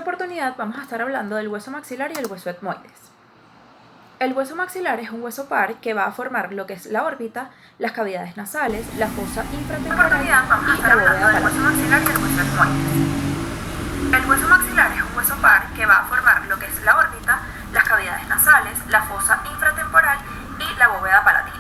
esta oportunidad vamos a estar hablando del hueso maxilar y el hueso etmoides. El hueso maxilar es un hueso par que va a formar lo que es la órbita, las cavidades nasales, la fosa infratemporal y la bóveda palatina. El hueso maxilar es un hueso par que va a formar lo que es la órbita, las cavidades nasales, la fosa infratemporal y la bóveda palatina.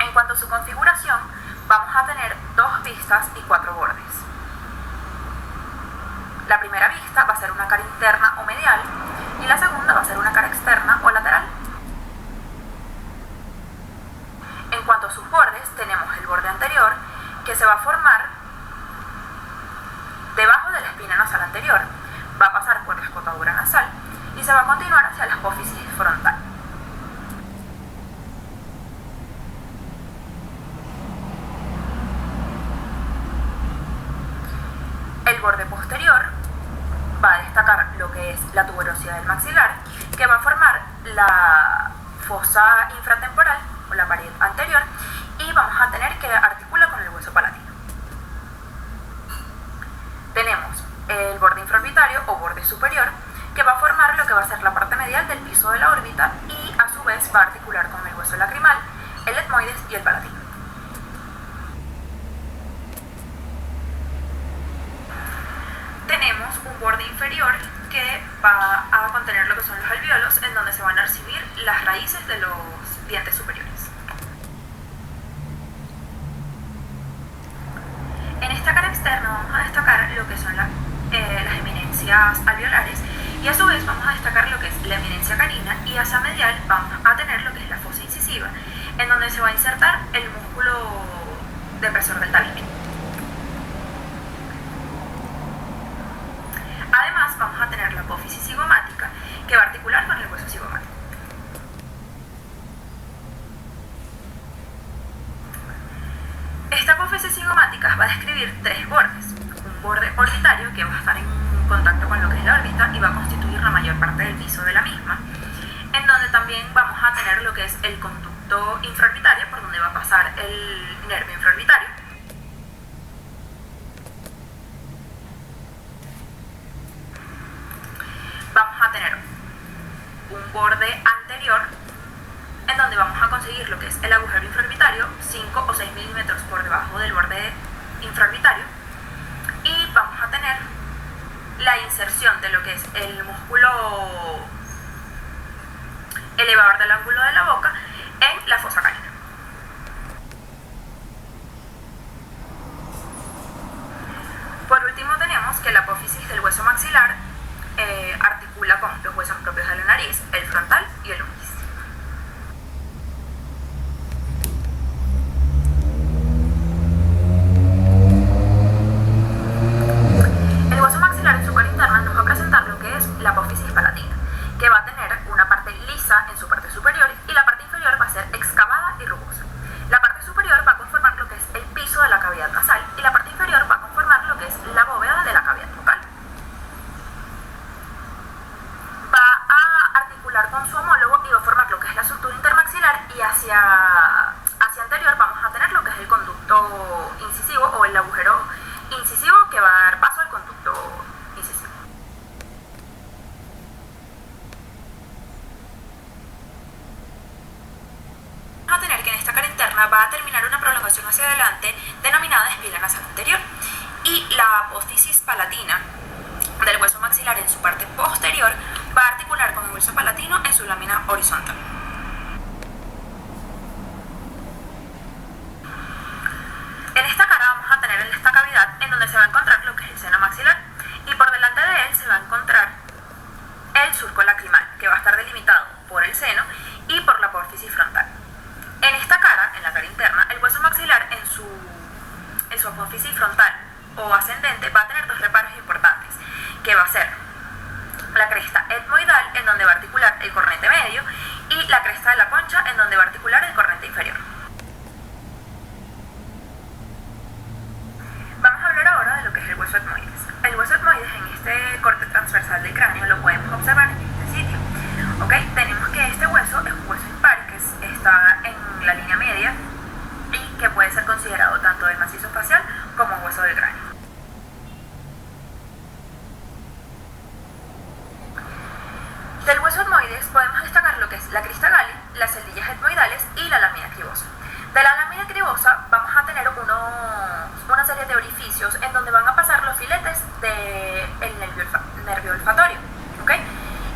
En cuanto a su configuración, vamos a tener dos vistas y cuatro bordes. La primera vista va a ser una cara interna o medial y la segunda va a ser una cara externa o lateral. En cuanto a sus bordes, tenemos el borde anterior que se va a formar debajo de la espina nasal anterior, va a pasar por la escotadura nasal y se va a continuar hacia la apófisis frontal. El borde posterior va a destacar lo que es la tuberosidad del maxilar, que va a formar la fosa infratemporal o la pared anterior, y vamos a tener que articular con el hueso palatino. Tenemos el borde infraorbitario o borde superior, que va a formar lo que va a ser la parte medial del piso de la órbita y a su vez va a articular con el hueso lacrimal, el etmoides y el palatino. Tenemos un borde inferior que va a contener lo que son los alvéolos, en donde se van a recibir las raíces de los dientes superiores. En esta cara externa vamos a destacar lo que son las eminencias alveolares y a su vez vamos a destacar lo que es la eminencia canina, y hacia medial vamos a tener lo que es la fosa incisiva, en donde se va a insertar el músculo depresor del tabique. Además vamos a tener la apófisis cigomática, que va a articular con el hueso cigomático. Esta apófisis cigomática va a describir tres bordes. Un borde orbitario que va a estar en contacto con lo que es la órbita y va a constituir la mayor parte del piso de la misma, en donde también vamos a tener lo que es el conducto infraorbitario, por donde va a pasar el nervio infraorbitario. Vamos a tener un borde anterior, en donde vamos a conseguir lo que es el agujero infraorbitario, 5 o 6 milímetros por debajo del borde infraorbitario, y vamos a tener la inserción de lo que es el músculo elevador del ángulo de la boca en la fosa canina. Por último tenemos que la apófisis del hueso maxilar articula con los huesos propios de la nariz, el frontal y el ungis. El hueso maxilar en su cara interna nos va a presentar lo que es la apófisis palatina, que va a tener una parte lisa en su parte superior y la parte inferior va a ser excavada y rugosa. La parte superior va a conformar lo que es el piso de la cavidad nasal y la parte inferior va a conformar lo que es la bóveda de la cavidad bucal. Con su homólogo y va a formar lo que es la sutura intermaxilar, y hacia anterior vamos a tener lo que es el conducto incisivo o el agujero incisivo, que va a dar paso al conducto incisivo. Vamos a tener que en esta cara interna va a terminar una prolongación hacia adelante denominada espila nasal anterior, y la apófisis palatina del hueso maxilar en su parte posterior va a articular con el hueso palatino en su lámina horizontal. En esta cara vamos a tener esta cavidad en donde se va a encontrar lo que es el seno maxilar, y por delante de él se va a encontrar el surco lacrimal, que va a estar delimitado por el seno y por la apófisis frontal. En esta cara, en la cara interna, el hueso maxilar en su apófisis frontal o ascendente va a tener dos reparos importantes, que va a ser la cresta etmoidal, en donde va a articular el cornete medio, y la cresta de la concha, en donde va a articular el cornete inferior. Vamos a hablar ahora de lo que es el hueso etmoides. El hueso etmoides en este corte transversal del cráneo lo podemos observar en este sitio. ¿Okay? Tenemos que este hueso es un hueso impar que está en con la línea media y que puede ser considerado tanto del macizo facial como hueso del cráneo. Del hueso etmoides podemos destacar lo que es la crista galli, las celdillas etmoidales y la lámina cribosa. De la lámina cribosa vamos a tener una serie de orificios en donde van a pasar los filetes del nervio olfatorio, ¿okay?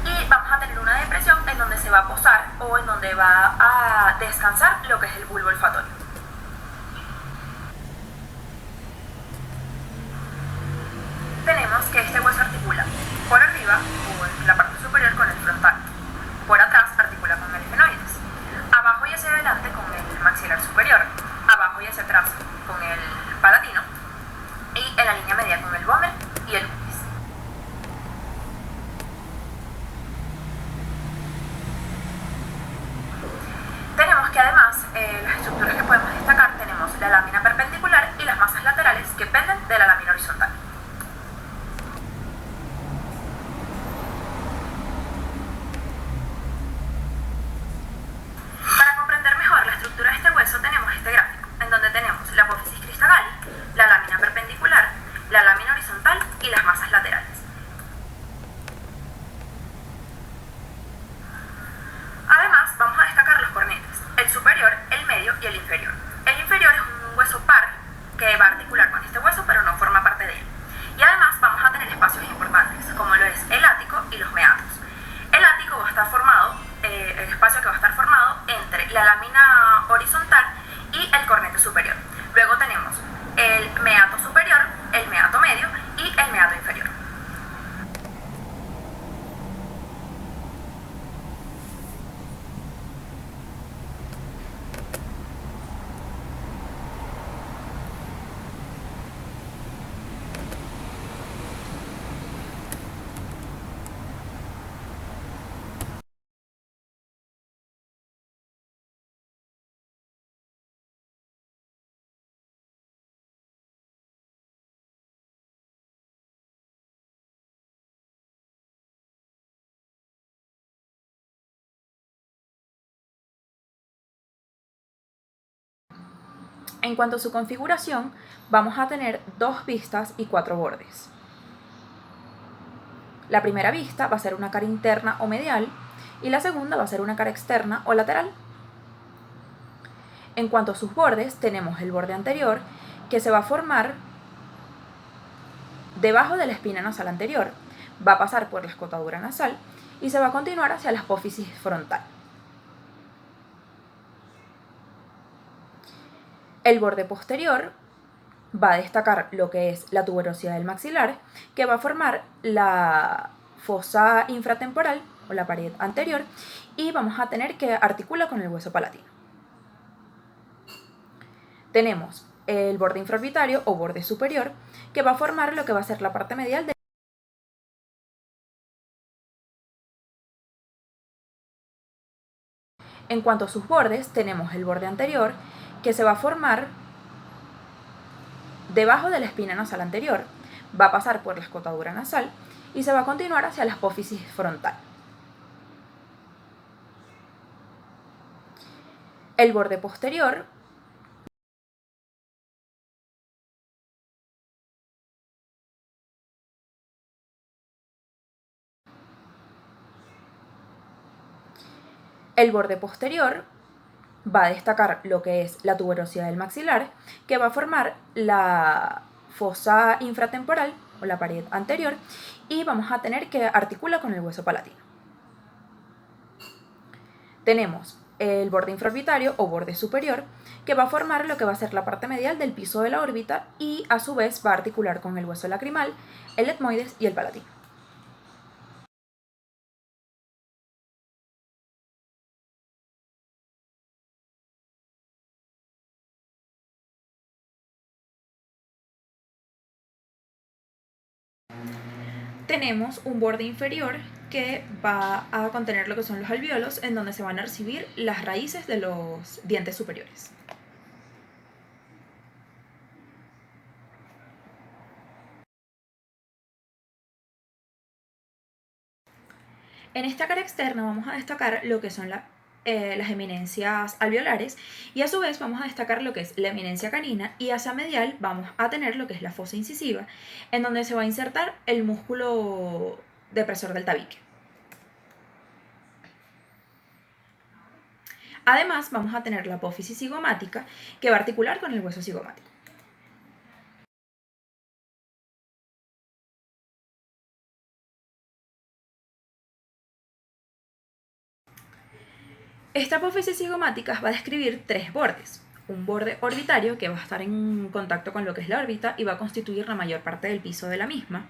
Y vamos a tener una depresión en donde se va a posar o en donde va a descansar lo que es el bulbo olfatorio. Tenemos que este hueso articula por arriba o en la parte superior con el frontal, por atrás articula con el efenoides, abajo y hacia adelante con el maxilar superior, abajo y hacia atrás con el palatino y en la línea media con el vómer y el pubis. Tenemos que además las estructuras que podemos destacar, tenemos la lámina perpendicular y las masas laterales que penden de la lámina horizontal. Para comprender mejor la estructura de este hueso tenemos este gráfico, en donde tenemos la apófisis crista galli, la lámina perpendicular, la lámina horizontal y las masas laterales. Además, vamos a destacar los cornetes, el superior, el medio y el inferior. El inferior es un hueso par que va a articular con este hueso, pero no forma parte de él. Y además vamos a tener espacios importantes, como lo es el ático y los meatos. El ático va a estar formado, el espacio que va a estar formado entre la lámina horizontal y el cornete superior. Luego tenemos el meato superior, el meato medio y el meato inferior. En cuanto a su configuración, vamos a tener 2 vistas y 4 bordes. La primera vista va a ser una cara interna o medial y la segunda va a ser una cara externa o lateral. En cuanto a sus bordes, tenemos el borde anterior que se va a formar debajo de la espina nasal anterior, va a pasar por la escotadura nasal y se va a continuar hacia la apófisis frontal. El borde posterior va a destacar lo que es la tuberosidad del maxilar, que va a formar la fosa infratemporal o la pared anterior y vamos a tener que articula con el hueso palatino. Tenemos el borde infraorbitario o borde superior, que va a formar lo que va a ser la parte medial de. En cuanto a sus bordes, tenemos el borde anterior, que se va a formar debajo de la espina nasal anterior, va a pasar por la escotadura nasal y se va a continuar hacia la apófisis frontal. El borde posterior va a destacar lo que es la tuberosidad del maxilar, que va a formar la fosa infratemporal o la pared anterior y vamos a tener que articula con el hueso palatino. Tenemos el borde infraorbitario o borde superior, que va a formar lo que va a ser la parte medial del piso de la órbita y a su vez va a articular con el hueso lacrimal, el etmoides y el palatino. Tenemos un borde inferior que va a contener lo que son los alvéolos, en donde se van a recibir las raíces de los dientes superiores. En esta cara externa vamos a destacar lo que son las eminencias alveolares, y a su vez vamos a destacar lo que es la eminencia canina, y hacia medial vamos a tener lo que es la fosa incisiva, en donde se va a insertar el músculo depresor del tabique. Además vamos a tener la apófisis cigomática, que va a articular con el hueso cigomático. Esta apófisis cigomática va a describir tres bordes. Un borde orbitario que va a estar en contacto con lo que es la órbita y va a constituir la mayor parte del piso de la misma,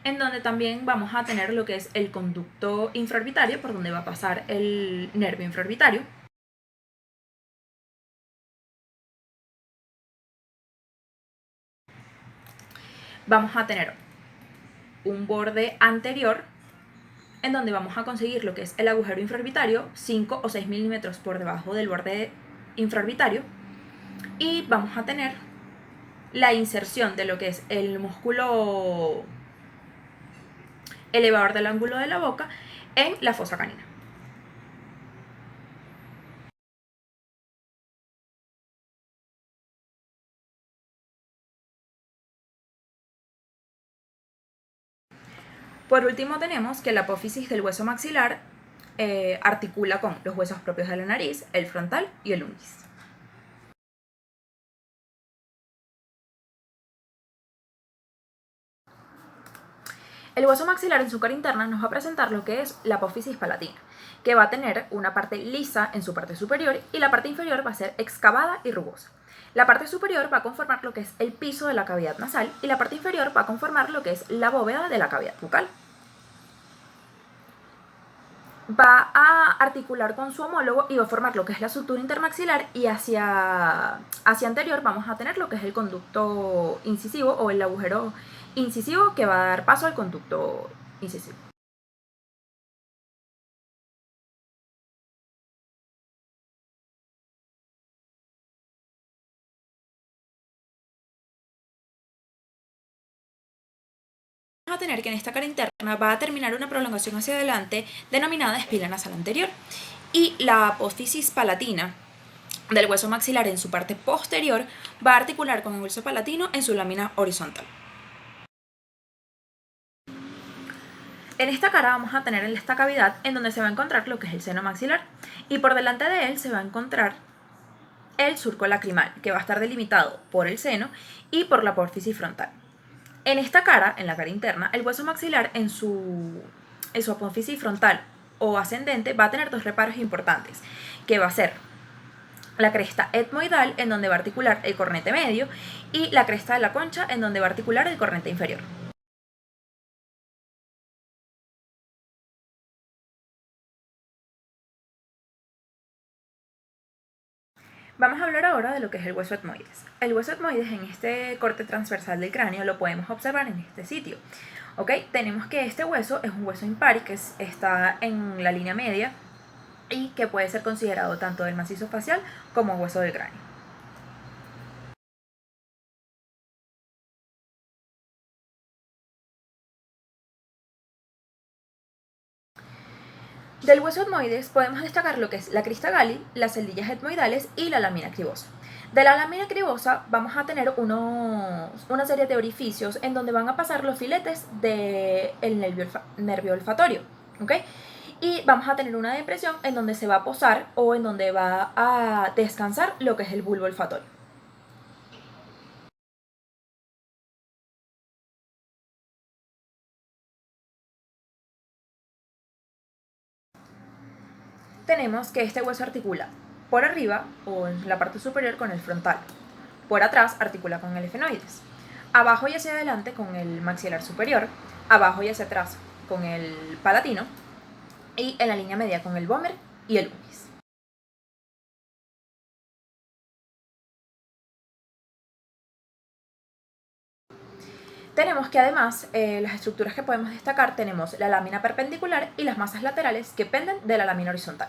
en donde también vamos a tener lo que es el conducto infraorbitario, por donde va a pasar el nervio infraorbitario. Vamos a tener un borde anterior, en donde vamos a conseguir lo que es el agujero infraorbitario, 5 o 6 milímetros por debajo del borde infraorbitario, y vamos a tener la inserción de lo que es el músculo elevador del ángulo de la boca en la fosa canina. Por último tenemos que la apófisis del hueso maxilar articula con los huesos propios de la nariz, el frontal y el ungis. El hueso maxilar en su cara interna nos va a presentar lo que es la apófisis palatina, que va a tener una parte lisa en su parte superior y la parte inferior va a ser excavada y rugosa. La parte superior va a conformar lo que es el piso de la cavidad nasal y la parte inferior va a conformar lo que es la bóveda de la cavidad bucal. Va a articular con su homólogo y va a formar lo que es la sutura intermaxilar, y hacia anterior vamos a tener lo que es el conducto incisivo o el agujero incisivo que va a dar paso al conducto incisivo. Vamos a tener que en esta cara interna va a terminar una prolongación hacia adelante denominada espina nasal anterior, y la apófisis palatina del hueso maxilar en su parte posterior va a articular con el hueso palatino en su lámina horizontal. En esta cara vamos a tener esta cavidad en donde se va a encontrar lo que es el seno maxilar, y por delante de él se va a encontrar el surco lacrimal, que va a estar delimitado por el seno y por la apófisis frontal. En esta cara, en la cara interna, el hueso maxilar en su apófisis frontal o ascendente va a tener dos reparos importantes, que va a ser la cresta etmoidal, en donde va a articular el cornete medio, y la cresta de la concha, en donde va a articular el cornete inferior. Vamos a hablar ahora de lo que es el hueso etmoides. El hueso etmoides en este corte transversal del cráneo lo podemos observar en este sitio. ¿Ok? Tenemos que este hueso es un hueso impar que está en la línea media y que puede ser considerado tanto del macizo facial como hueso del cráneo. Del hueso etmoides podemos destacar lo que es la crista galli, las celdillas etmoidales y la lámina cribosa. De la lámina cribosa vamos a tener una serie de orificios en donde van a pasar los filetes del nervio olfatorio. ¿Okay? Y vamos a tener una depresión en donde se va a posar o en donde va a descansar lo que es el bulbo olfatorio. Tenemos que este hueso articula por arriba o en la parte superior con el frontal, por atrás articula con el efenoides, abajo y hacia adelante con el maxilar superior, abajo y hacia atrás con el palatino, y en la línea media con el vómer y el ungis. Tenemos que además, las estructuras que podemos destacar, tenemos la lámina perpendicular y las masas laterales que penden de la lámina horizontal.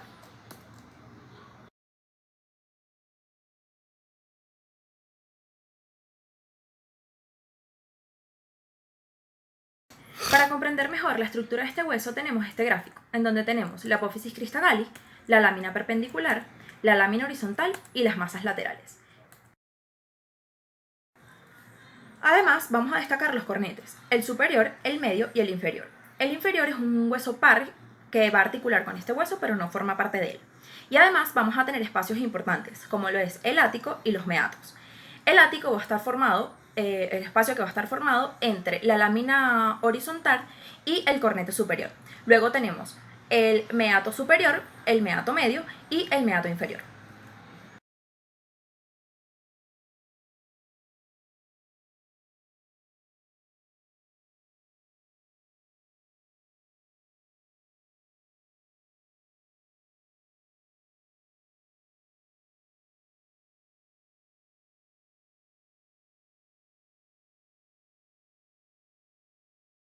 Para comprender mejor la estructura de este hueso tenemos este gráfico, en donde tenemos la apófisis crista galli, la lámina perpendicular, la lámina horizontal y las masas laterales. Además, vamos a destacar los cornetes, el superior, el medio y el inferior. El inferior es un hueso par que va a articular con este hueso, pero no forma parte de él. Y además vamos a tener espacios importantes, como lo es el ático y los meatos. El ático va a estar formado, el espacio que va a estar formado entre la lámina horizontal y el cornete superior. Luego tenemos el meato superior, el meato medio y el meato inferior.